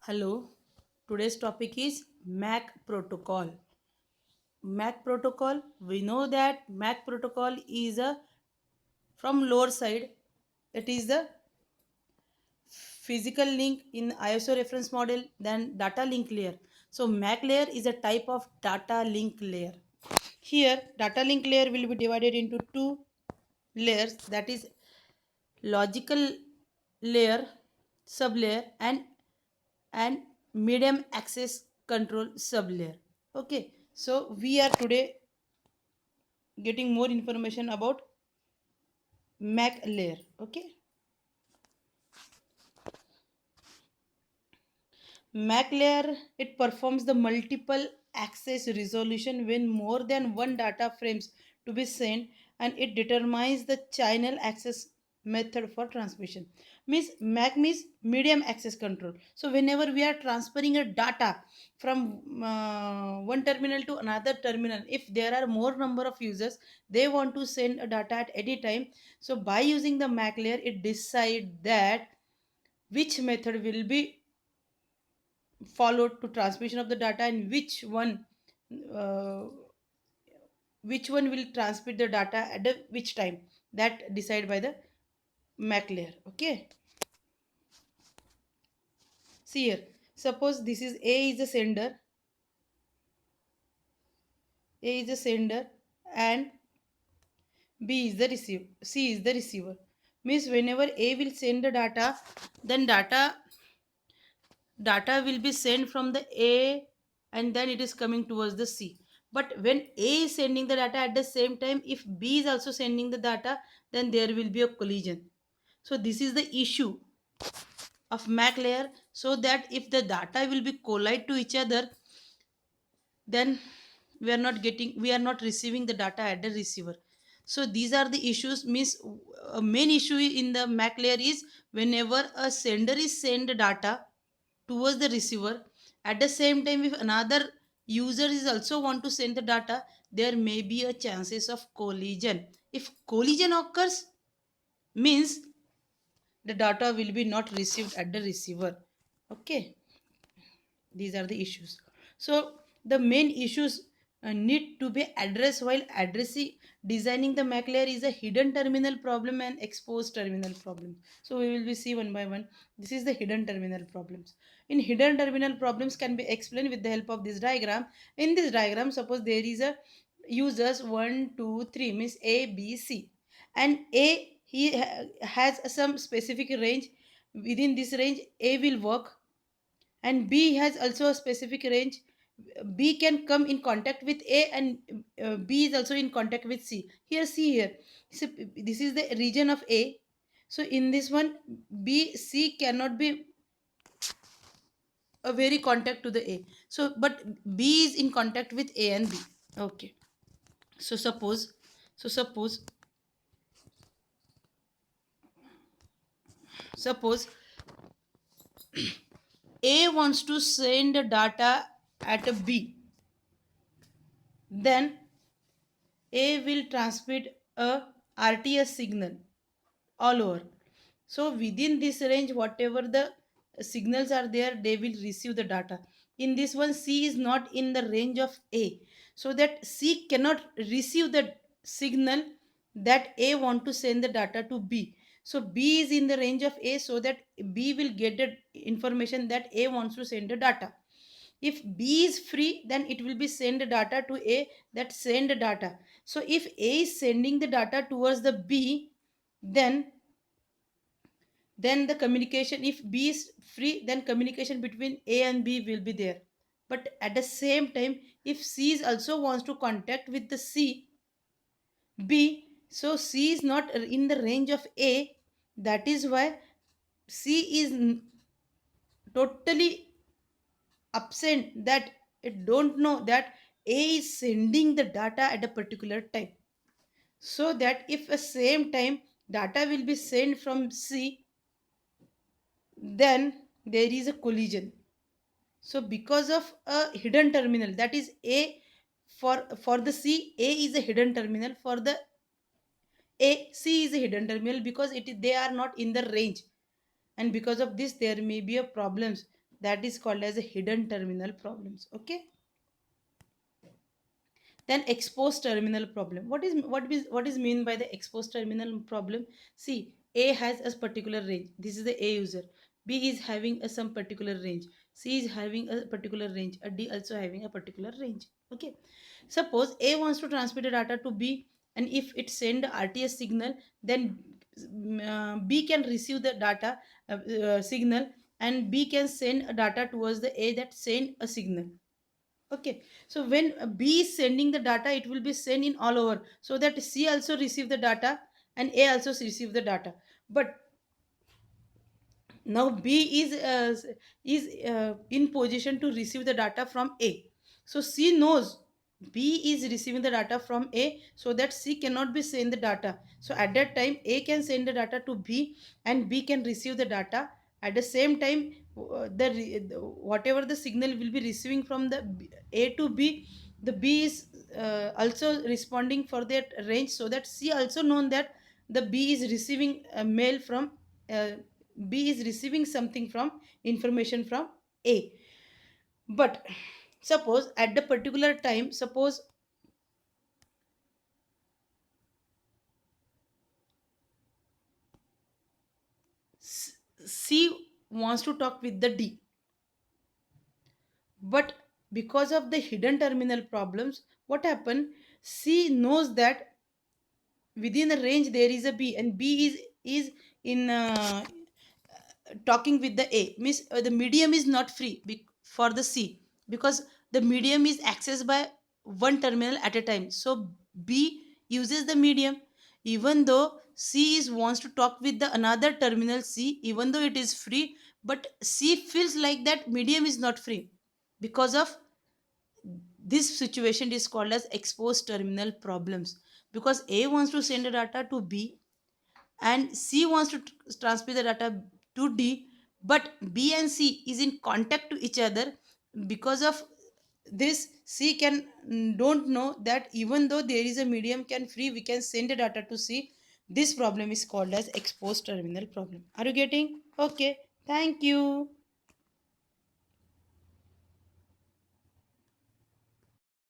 Hello, today's topic is MAC protocol. MAC protocol, we know that MAC protocol is a from lower side, it is the physical link in ISO reference model, then data link layer. So MAC layer is a type of data link layer. Here, data link layer will be divided into two layers, that is logical layer, sublayer, and medium access control sublayer. Okay, so we are today getting more information about MAC layer. Okay, MAC layer, it performs the multiple access resolution when more than one data frames to be sent, and it determines the channel access method for transmission. Means MAC means medium access control. So whenever we are transferring a data from one terminal to another terminal, if there are more number of users, they want to send a data at any time. So by using the MAC layer, it decide that which method will be followed to transmission of the data, and uh, which one will transmit the data at which time, that decided by the MAC layer. Okay, see here, suppose this is a is the sender and B is the receiver, C is the receiver. Means whenever A will send the data, then data will be sent from the A, and then it is coming towards the C. But when A is sending the data at the same time, if B is also sending the data, then there will be a collision. So this is the issue of MAC layer, so that if the data will be collide to each other, then we are not receiving the data at the receiver. So these are the issues. Means a main issue in the MAC layer is whenever a sender is send data towards the receiver, at the same time if another user is also want to send the data, there may be a chances of collision. If collision occurs, means the data will be not received at the receiver. Okay, these are the issues. So the main issues need to be addressed while addressing designing the MAC layer is a hidden terminal problem and exposed terminal problem. So we will be see one by one. This is the hidden terminal problems. In hidden terminal problems can be explained with the help of this diagram. In this diagram, suppose there is a users 1 2 3, means A B C, and A has some specific range. Within this range A will work, and B has also a specific range. B can come in contact with A, and B is also in contact with C. Here, see here. So this is the region of A. So in this one, B, C cannot be a very contact to the A. So but B is in contact with A and B. Okay. So suppose suppose A wants to send data at a B, then A will transmit a RTS signal all over. So within this range, whatever the signals are there, they will receive the data. In this one, C is not in the range of A, so that C cannot receive the signal that A want to send the data to B. So B is in the range of A, so that B will get the information that A wants to send the data. If B is free, then it will be send the data to A, that send the data. So if A is sending the data towards the B, then the communication, if B is free, then communication between A and B will be there. But at the same time, if C is also wants to contact with the B, so C is not in the range of A. That is why C is totally absent, that it don't know that A is sending the data at a particular time. So that if at same time data will be sent from C, then there is a collision. So because of a hidden terminal, that is A, for the C, A is a hidden terminal. For the A, C is a hidden terminal, because they are not in the range, and because of this there may be a problems. That is called as a hidden terminal problems. Okay. Then exposed terminal problem. What is mean by the exposed terminal problem? See, A has a particular range. This is the A user. B is having a some particular range. C is having a particular range. A D also having a particular range. Okay. Suppose A wants to transmit the data to B, and if it send RTS signal, then B can receive the data signal, and B can send a data towards the A that send a signal. Okay, so when B is sending the data, it will be sent in all over, so that C also receive the data and A also receive the data. But now B is in position to receive the data from A. So C knows B is receiving the data from A, so that C cannot be send the data. So at that time, A can send the data to B, and B can receive the data. At the same time, whatever the signal will be receiving from the A to B, the B is also responding for that range, so that C also known that the B is receiving a mail from uh, B is receiving something from information from A. But suppose at the particular time, suppose C wants to talk with the D, but because of the hidden terminal problems, what happened? C knows that within the range there is a B, and B is in talking with the A. Means the medium is not free for the C, because the medium is accessed by one terminal at a time. So B uses the medium, even though C is wants to talk with the another terminal C, even though it is free, but C feels like that medium is not free. Because of this situation is called as exposed terminal problems, because A wants to send the data to B and C wants to transmit the data to D, but B and C is in contact to each other. Because of this, C can don't know that even though there is a medium can free, we can send the data to C. This problem is called as exposed terminal problem. Are you getting? Okay. Thank you.